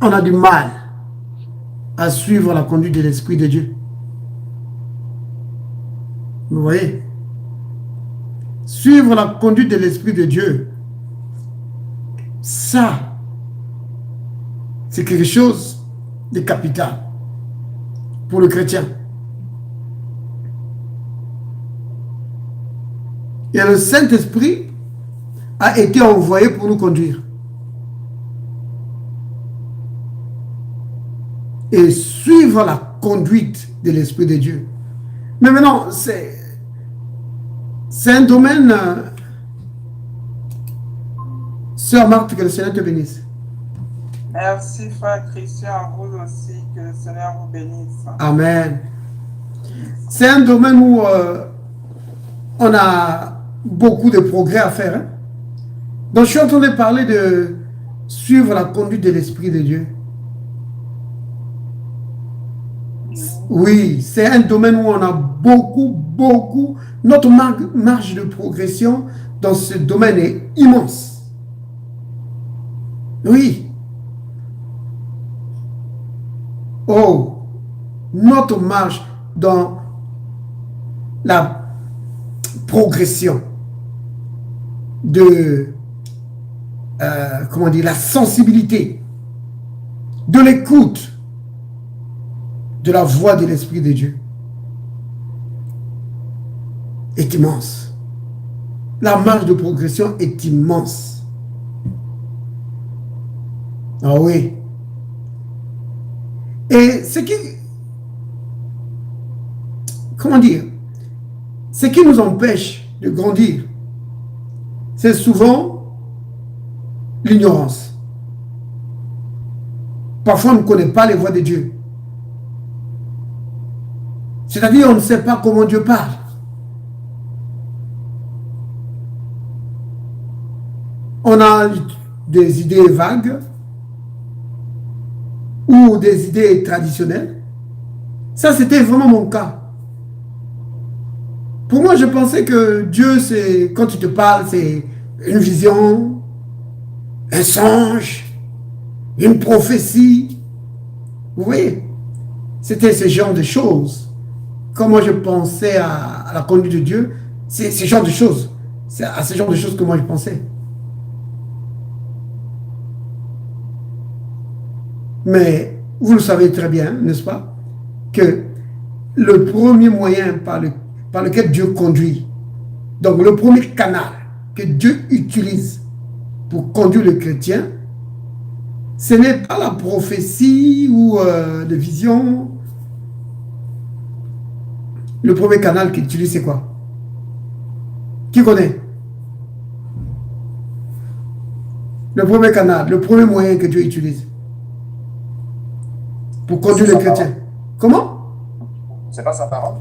on a du mal à suivre la conduite de l'Esprit de Dieu. Vous voyez? Suivre la conduite de l'Esprit de Dieu, ça, c'est quelque chose de capital pour le chrétien. Et le Saint-Esprit a été envoyé pour nous conduire. Et suivre la conduite de l'Esprit de Dieu. Mais maintenant, c'est un domaine... Sœur Marthe, que le Seigneur te bénisse. Merci, frère Christian, à vous aussi, que le Seigneur vous bénisse. Amen. C'est un domaine où on a beaucoup de progrès à faire. Hein? Donc, je suis en train de parler de suivre la conduite de l'Esprit de Dieu. Oui, c'est un domaine où on a beaucoup, notre marge de progression dans ce domaine est immense. Oui. Oh, notre marge dans la progression de, comment dire, la sensibilité, de l'écoute, de la voix de l'Esprit de Dieu est immense. La marge de progression est immense. Ah oui. Et ce qui, comment dire, ce qui nous empêche de grandir, c'est souvent l'ignorance. Parfois, on ne connaît pas les voies de Dieu. C'est-à-dire, on ne sait pas comment Dieu parle. On a des idées vagues ou des idées traditionnelles. Ça, c'était vraiment mon cas. Pour moi, je pensais que Dieu, c'est, quand il te parle, c'est une vision, un songe, une prophétie. Vous voyez? C'était ce genre de choses. Quand moi je pensais à la conduite de Dieu, c'est ce genre de choses. C'est à ce genre de choses que moi je pensais. Mais vous le savez très bien, n'est-ce pas, que le premier moyen par lequel Dieu conduit, donc le premier canal que Dieu utilise pour conduire le chrétien, ce n'est pas la prophétie ou de vision. Le premier canal qu'il utilise, c'est quoi? Qui connaît? Le premier canal, le premier moyen que Dieu utilise pour conduire les chrétiens. Comment? C'est pas sa parole?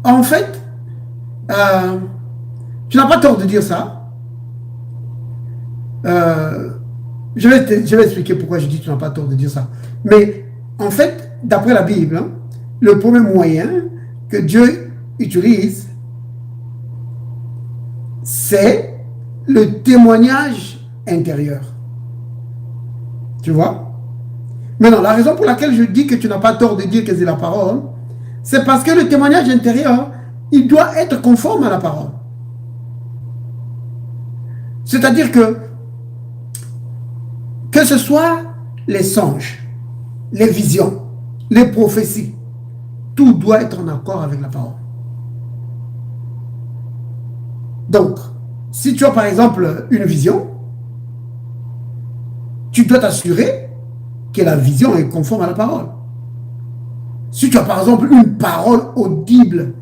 En fait, tu n'as pas tort de dire ça. Je vais expliquer pourquoi je dis que tu n'as pas tort de dire ça. Mais en fait, d'après la Bible, hein, le premier moyen que Dieu utilise, c'est le témoignage intérieur. Tu vois? Maintenant, la raison pour laquelle je dis que tu n'as pas tort de dire que c'est la parole, c'est parce que le témoignage intérieur, il doit être conforme à la parole. C'est-à-dire que ce soit les songes, les visions, les prophéties, tout doit être en accord avec la parole. Donc, si tu as par exemple une vision, tu dois t'assurer que la vision est conforme à la parole. Si tu as par exemple une parole audible,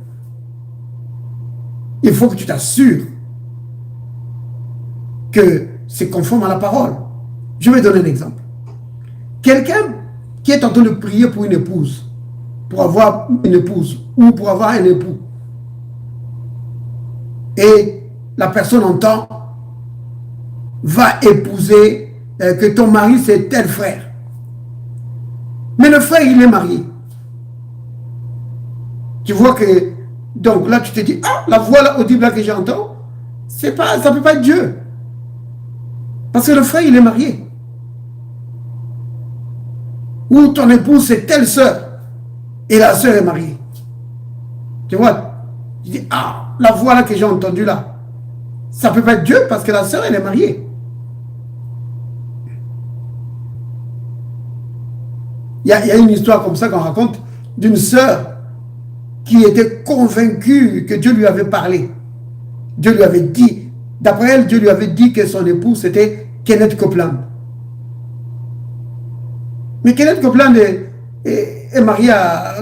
il faut que tu t'assures que c'est conforme à la parole. Je vais donner un exemple. Quelqu'un qui est en train de prier pour une épouse, pour avoir une épouse ou pour avoir un époux, et la personne entend, va épouser, que ton mari c'est tel frère. Mais le frère, il est marié. Tu vois que, donc là tu te dis, ah, la voix là, audible là que j'entends, ça ne peut pas être Dieu. Parce que le frère, il est marié. Ou ton épouse, c'est telle sœur. Et la sœur est mariée. Tu vois? Tu dis, ah, la voix là que j'ai entendue là. Ça ne peut pas être Dieu parce que la sœur, elle est mariée. Il y a une histoire comme ça qu'on raconte d'une sœur qui était convaincue que Dieu lui avait parlé. Dieu lui avait dit, d'après elle, Dieu lui avait dit que son époux c'était Kenneth Copeland. Mais Kenneth Copeland est marié à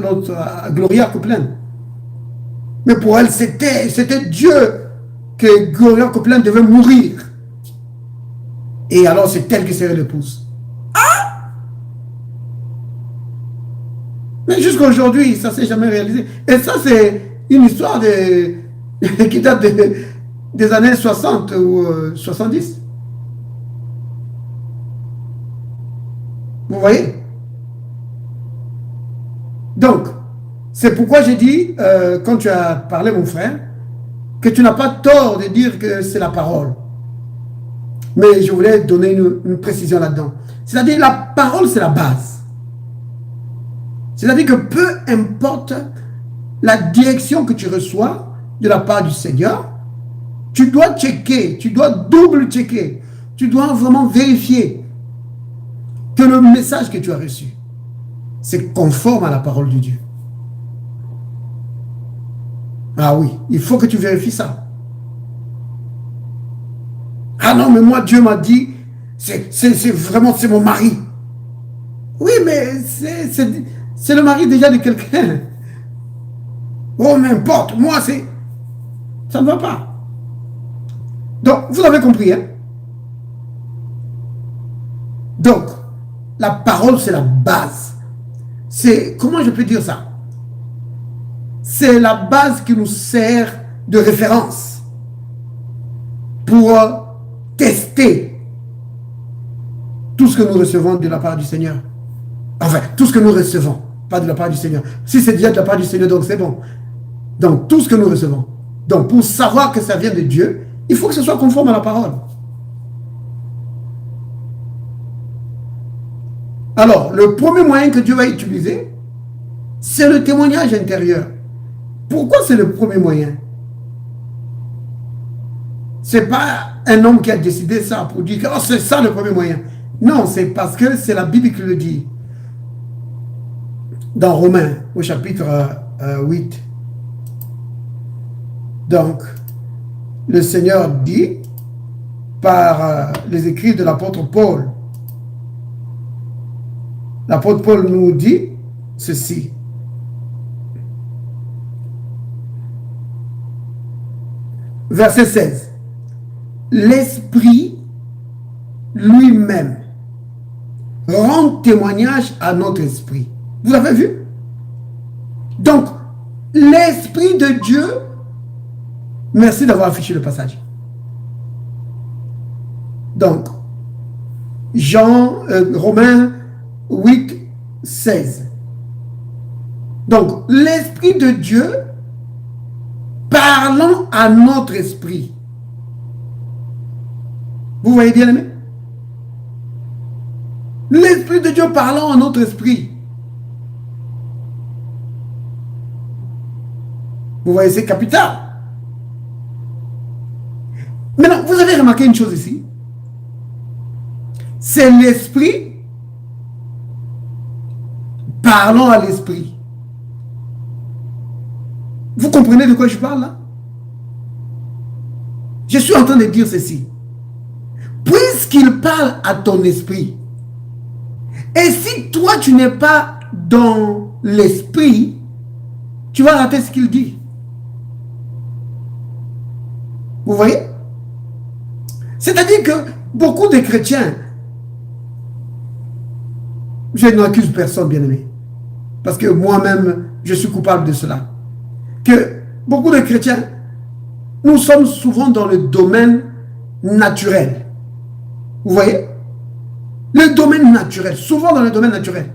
Gloria Copeland. Mais pour elle, c'était Dieu que Gloria Copeland devait mourir. Et alors c'est elle qui serait l'épouse. Mais jusqu'à aujourd'hui, ça ne s'est jamais réalisé. Et ça, c'est une histoire qui date des années 60 ou 70. Vous voyez? Donc, c'est pourquoi j'ai dit, quand tu as parlé, mon frère, que tu n'as pas tort de dire que c'est la parole. Mais je voulais donner une précision là-dedans. C'est-à-dire, la parole, c'est la base. C'est-à-dire que peu importe la direction que tu reçois de la part du Seigneur, tu dois checker, tu dois double-checker, tu dois vraiment vérifier que le message que tu as reçu, c'est conforme à la parole de Dieu. Ah oui, il faut que tu vérifies ça. Ah non, mais moi, Dieu m'a dit, c'est vraiment, c'est mon mari. Oui, mais c'est le mari déjà de quelqu'un. Oh, n'importe, moi, ça ne va pas. Donc, vous avez compris, hein? Donc, la parole, c'est la base. Comment je peux dire ça? C'est la base qui nous sert de référence pour tester tout ce que nous recevons de la part du Seigneur. Enfin, tout ce que nous recevons, pas de la part du Seigneur. Si c'est déjà de la part du Seigneur, donc c'est bon. Donc, tout ce que nous recevons. Donc, pour savoir que ça vient de Dieu, il faut que ce soit conforme à la parole. Alors, le premier moyen que Dieu va utiliser, c'est le témoignage intérieur. Pourquoi c'est le premier moyen? C'est pas un homme qui a décidé ça pour dire que oh, c'est ça le premier moyen. Non, c'est parce que c'est la Bible qui le dit. Dans Romains, au chapitre 8. Donc, le Seigneur dit, par les écrits de l'apôtre Paul, l'apôtre Paul nous dit ceci. Verset 16. L'Esprit lui-même rend témoignage à notre esprit. Vous avez vu? Donc, l'Esprit de Dieu, merci d'avoir affiché le passage. Donc, Romains 8, 16. Donc, l'Esprit de Dieu parlant à notre esprit. Vous voyez bien aimé? L'Esprit de Dieu parlant à notre esprit. Vous voyez, c'est capital. Maintenant, vous avez remarqué une chose ici. C'est l'esprit parlant à l'esprit. Vous comprenez de quoi je parle là? Je suis en train de dire ceci. Puisqu'il parle à ton esprit, et si toi tu n'es pas dans l'esprit, tu vas rater ce qu'il dit. Vous voyez? C'est-à-dire que beaucoup de chrétiens, je n'accuse personne, bien aimé, parce que moi-même, je suis coupable de cela, que beaucoup de chrétiens, nous sommes souvent dans le domaine naturel. Vous voyez? Le domaine naturel, souvent dans le domaine naturel.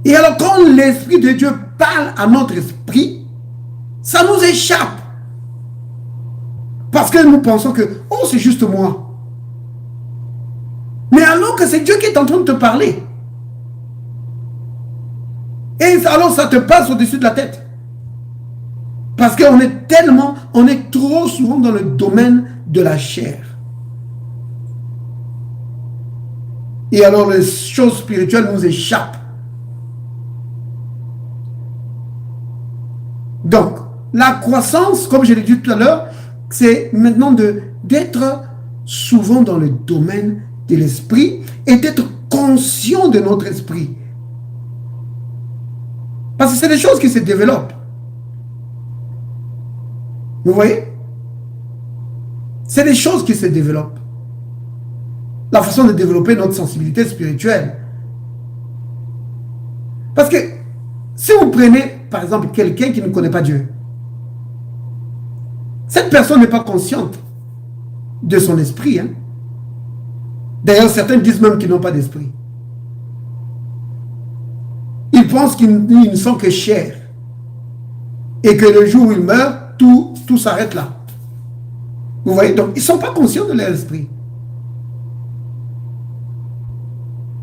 Et alors quand l'Esprit de Dieu parle à notre esprit, ça nous échappe. Parce que nous pensons que, oh, c'est juste moi. Mais alors que c'est Dieu qui est en train de te parler. Et alors ça te passe au-dessus de la tête. Parce qu'on est trop souvent dans le domaine de la chair. Et alors les choses spirituelles nous échappent. Donc, la croissance, comme je l'ai dit tout à l'heure, c'est maintenant d'être souvent dans le domaine de l'esprit et d'être conscient de notre esprit. Parce que c'est des choses qui se développent. Vous voyez? C'est des choses qui se développent. La façon de développer notre sensibilité spirituelle. Parce que si vous prenez, par exemple, quelqu'un qui ne connaît pas Dieu, cette personne n'est pas consciente de son esprit. Hein? D'ailleurs, certains disent même qu'ils n'ont pas d'esprit. Ils pensent qu'ils ne sont que chair. Et que le jour où ils meurent, tout s'arrête là. Vous voyez? Donc, ils ne sont pas conscients de leur esprit.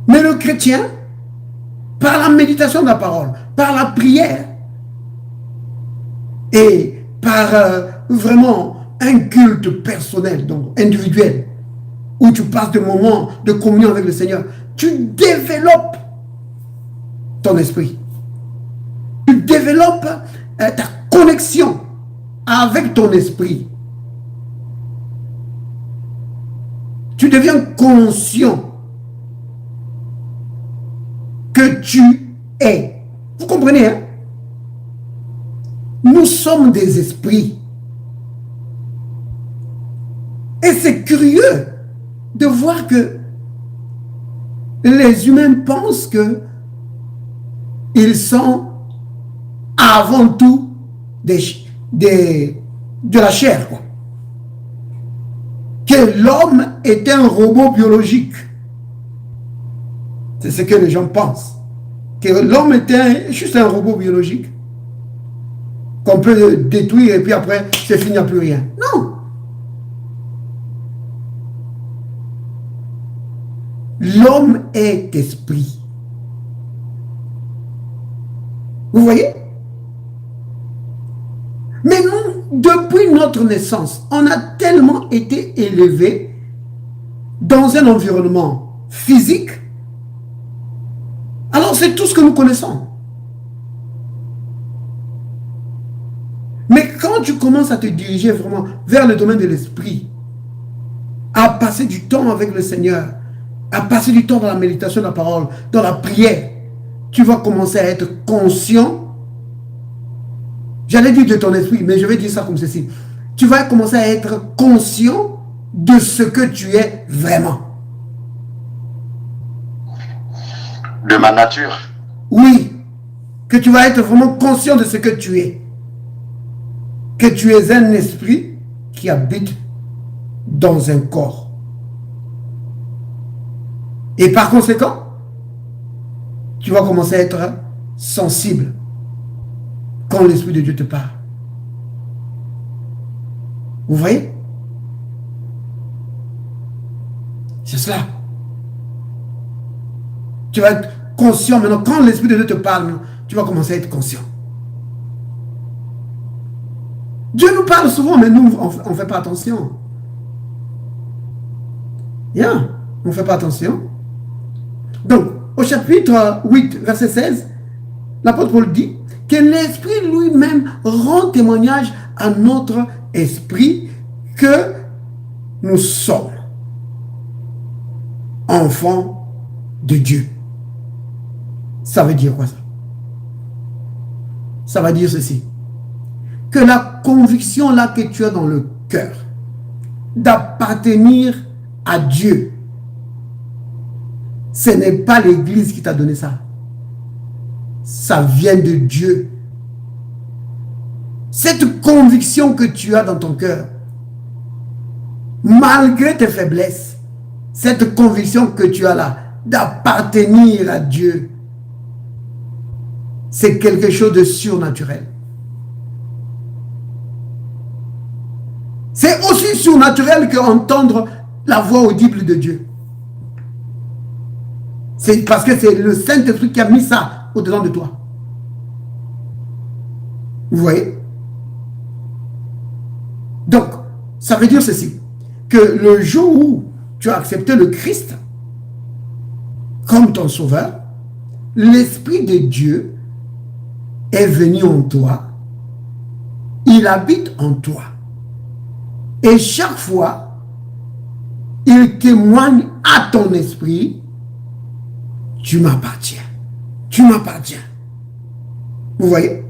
Mais le chrétien, par la méditation de la parole, par la prière, et par vraiment un culte personnel, donc individuel, où tu passes des moments de communion avec le Seigneur, tu développes ton esprit. Tu développes ta connexion avec ton esprit. Tu deviens conscient que tu es. Vous comprenez, hein? Nous sommes des esprits. Et c'est curieux de voir que les humains pensent que ils sont avant tout de la chair, quoi. Que l'homme est un robot biologique. C'est ce que les gens pensent. Que l'homme est juste un robot biologique qu'on peut détruire et puis après, c'est fini, il n'y a plus rien. Non. L'homme est esprit. Vous voyez? Mais nous, depuis notre naissance, on a tellement été élevés dans un environnement physique. Alors c'est tout ce que nous connaissons. Mais quand tu commences à te diriger vraiment vers le domaine de l'esprit, à passer du temps avec le Seigneur, à passer du temps dans la méditation de la parole, dans la prière, tu vas commencer à être conscient. J'allais dire de ton esprit, mais je vais dire ça comme ceci. Tu vas commencer à être conscient de ce que tu es vraiment. De ma nature. Oui, que tu vas être vraiment conscient de ce que tu es. Que tu es un esprit qui habite dans un corps. Et par conséquent, tu vas commencer à être sensible quand l'Esprit de Dieu te parle. Vous voyez? C'est cela. Tu vas être conscient maintenant. Quand l'Esprit de Dieu te parle, tu vas commencer à être conscient. Dieu nous parle souvent, mais nous, on ne fait pas attention. Bien, on ne fait pas attention. Donc, au chapitre 8, verset 16, l'apôtre Paul dit que l'Esprit lui-même rend témoignage à notre esprit que nous sommes enfants de Dieu. Ça veut dire quoi ça? Ça veut dire ceci. Que la conviction là que tu as dans le cœur d'appartenir à Dieu, ce n'est pas l'Église qui t'a donné ça. Ça vient de Dieu. Cette conviction que tu as dans ton cœur, malgré tes faiblesses, cette conviction que tu as là, d'appartenir à Dieu, c'est quelque chose de surnaturel. C'est aussi plus surnaturel qu'entendre la voix audible de Dieu. C'est parce que c'est le Saint-Esprit qui a mis ça au-dedans de toi. Vous voyez? Donc, ça veut dire ceci, que le jour où tu as accepté le Christ comme ton sauveur, l'Esprit de Dieu est venu en toi, il habite en toi. Et chaque fois, il témoigne à ton esprit, tu m'appartiens, tu m'appartiens. Vous voyez?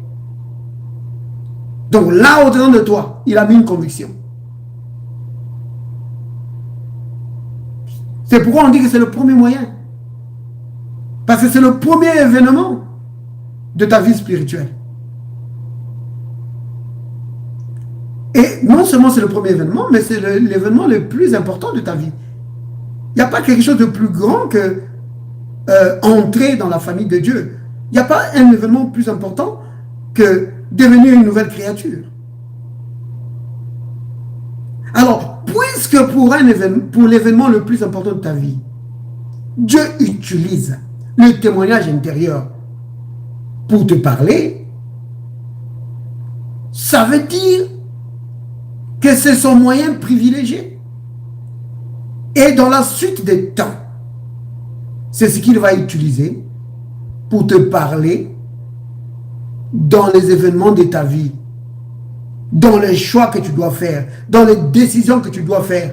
Donc là, au-dedans de toi, il a mis une conviction. C'est pourquoi on dit que c'est le premier moyen. Parce que c'est le premier événement de ta vie spirituelle. Et non seulement c'est le premier événement, mais c'est l'événement le plus important de ta vie. Il n'y a pas quelque chose de plus grand que entrer dans la famille de Dieu. Il n'y a pas un événement plus important que devenir une nouvelle créature. Alors, puisque pour l'événement le plus important de ta vie, Dieu utilise le témoignage intérieur pour te parler, ça veut dire que c'est son moyen privilégié. Et dans la suite des temps, c'est ce qu'il va utiliser pour te parler dans les événements de ta vie, dans les choix que tu dois faire, dans les décisions que tu dois faire.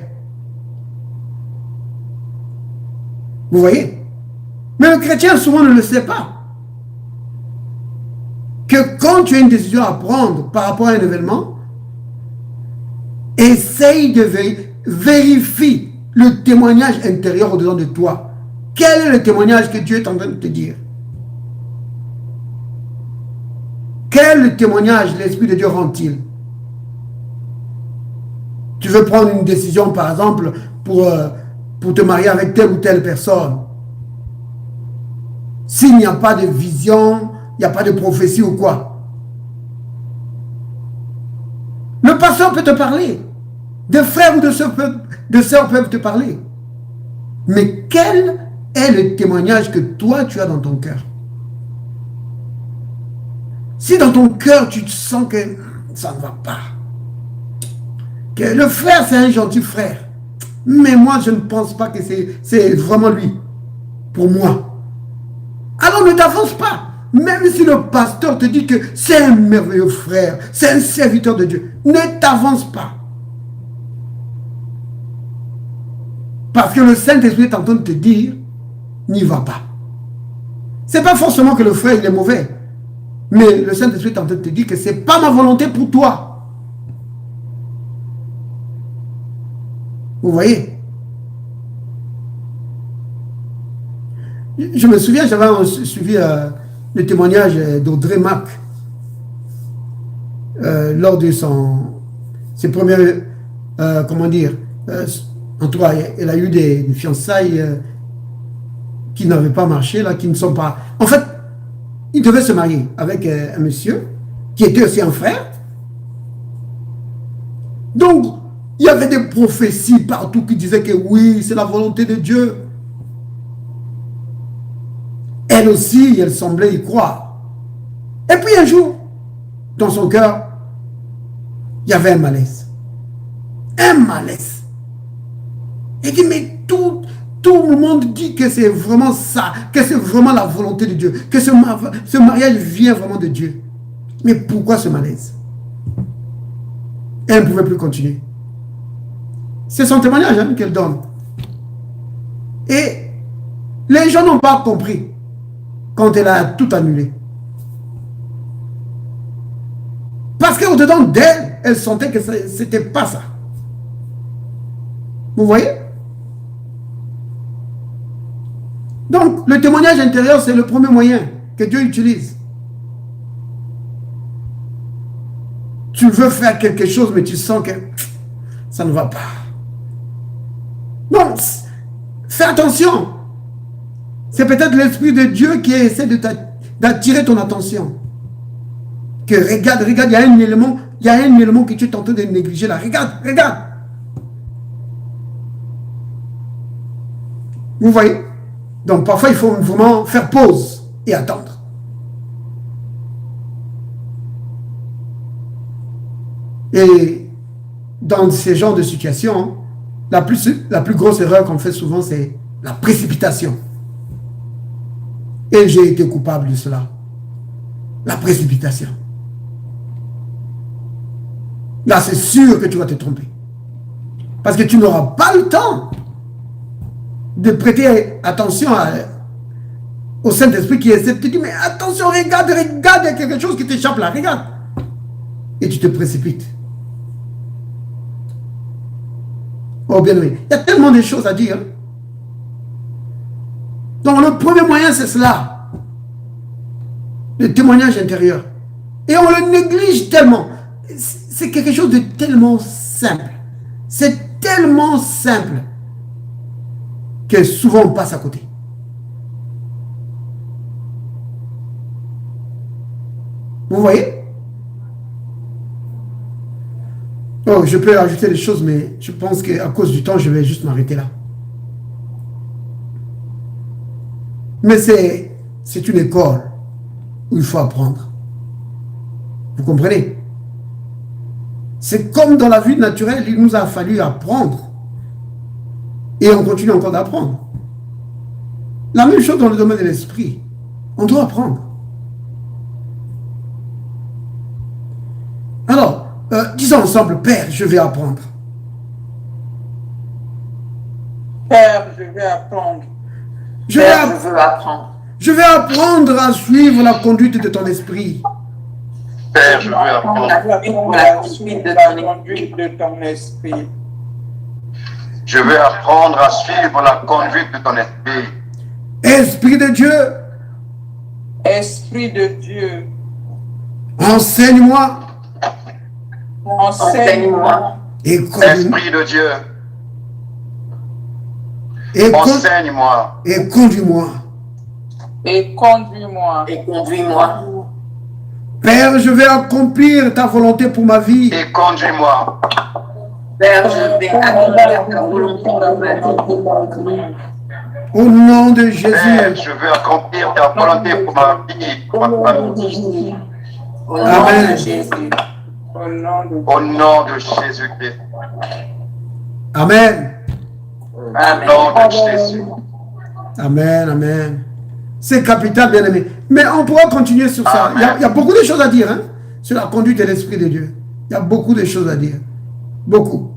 Vous voyez? Mais le chrétien souvent ne le sait pas. Que quand tu as une décision à prendre par rapport à un événement, essaye de vérifier le témoignage intérieur au-dedans de toi. Quel est le témoignage que Dieu est en train de te dire? Quel témoignage l'Esprit de Dieu rend-il? Tu veux prendre une décision, par exemple, pour te marier avec telle ou telle personne. S'il n'y a pas de vision, il n'y a pas de prophétie ou quoi. Le pasteur peut te parler. Des frères ou de sœurs peuvent te parler. Mais quel est le témoignage que toi, tu as dans ton cœur? Si dans ton cœur, tu sens que ça ne va pas, que le frère, c'est un gentil frère, mais moi, je ne pense pas que c'est vraiment lui, pour moi. Alors ne t'avance pas. Même si le pasteur te dit que c'est un merveilleux frère, c'est un serviteur de Dieu, ne t'avance pas. Parce que le Saint-Esprit est en train de te dire, n'y va pas. C'est pas forcément que le frère il est mauvais, mais le Saint-Esprit est en train de te dire que c'est pas ma volonté pour toi. Vous voyez? Je me souviens, j'avais suivi le témoignage d'Audrey Mack lors de ses premières, comment dire, en tout cas, elle a eu des fiançailles qui n'avaient pas marché, là, qui ne sont pas... En fait, il devait se marier avec un monsieur qui était aussi un frère. Donc, il y avait des prophéties partout qui disaient que oui, c'est la volonté de Dieu. Elle aussi, elle semblait y croire. Et puis un jour, dans son cœur, il y avait un malaise. Un malaise. Elle dit, mais tout le monde dit que c'est vraiment ça, que c'est vraiment la volonté de Dieu, que ce mariage vient vraiment de Dieu. Mais pourquoi ce malaise? Elle ne pouvait plus continuer. C'est son témoignage qu'elle donne. Et les gens n'ont pas compris quand elle a tout annulé. Parce qu'au-dedans d'elle, elle sentait que ce n'était pas ça. Vous voyez? Donc, le témoignage intérieur, c'est le premier moyen que Dieu utilise. Tu veux faire quelque chose, mais tu sens que ça ne va pas. Donc, fais attention. C'est peut-être l'Esprit de Dieu qui essaie d'attirer ton attention. Que regarde, il y a un élément que tu es en train de négliger là. Regarde. Vous voyez? Donc parfois, il faut vraiment faire pause et attendre. Et dans ces genres de situations, la plus grosse erreur qu'on fait souvent, c'est la précipitation. Et j'ai été coupable de cela. La précipitation. Là, c'est sûr que tu vas te tromper. Parce que tu n'auras pas le temps de prêter attention au Saint-Esprit qui essaie de te dire, mais attention, regarde, il y a quelque chose qui t'échappe là, regarde. Et tu te précipites. Oh bien aimé, il y a tellement de choses à dire. Donc le premier moyen, c'est cela. Le témoignage intérieur. Et on le néglige tellement. C'est quelque chose de tellement simple. C'est tellement simple que souvent on passe à côté. Vous voyez? Oh, je peux ajouter des choses, mais je pense qu'à cause du temps, je vais juste m'arrêter là. Mais c'est une école où il faut apprendre. Vous comprenez? C'est comme dans la vie naturelle, il nous a fallu apprendre. Et on continue encore d'apprendre. La même chose dans le domaine de l'esprit. On doit apprendre. Alors, disons ensemble, Père, je vais apprendre. Père, je vais apprendre. Je veux apprendre. Je vais apprendre à suivre la conduite de ton esprit. Père, je veux apprendre la conduite de ton esprit. Je veux apprendre à suivre la conduite de ton esprit. Esprit de Dieu. Esprit de Dieu. Enseigne-moi. Enseigne-moi. Esprit de Dieu. Enseigne-moi. Et conduis-moi. Et conduis-moi. Et conduis-moi. Père, je vais accomplir ta volonté pour ma vie. Et conduis-moi. Père, je vais accomplir ta volonté pour ma vie. Au nom de Jésus. Père, je veux accomplir ta volonté pour ma vie, pour ma famille. Au nom Amen. de Jésus. Au nom de Jésus-Christ. Amen. Au nom de Jésus. Amen, amen. C'est capital, bien aimé. Mais on pourra continuer sur ça. Il y a beaucoup de choses à dire hein, sur la conduite de l'Esprit de Dieu. Il y a beaucoup de choses à dire. Beaucoup.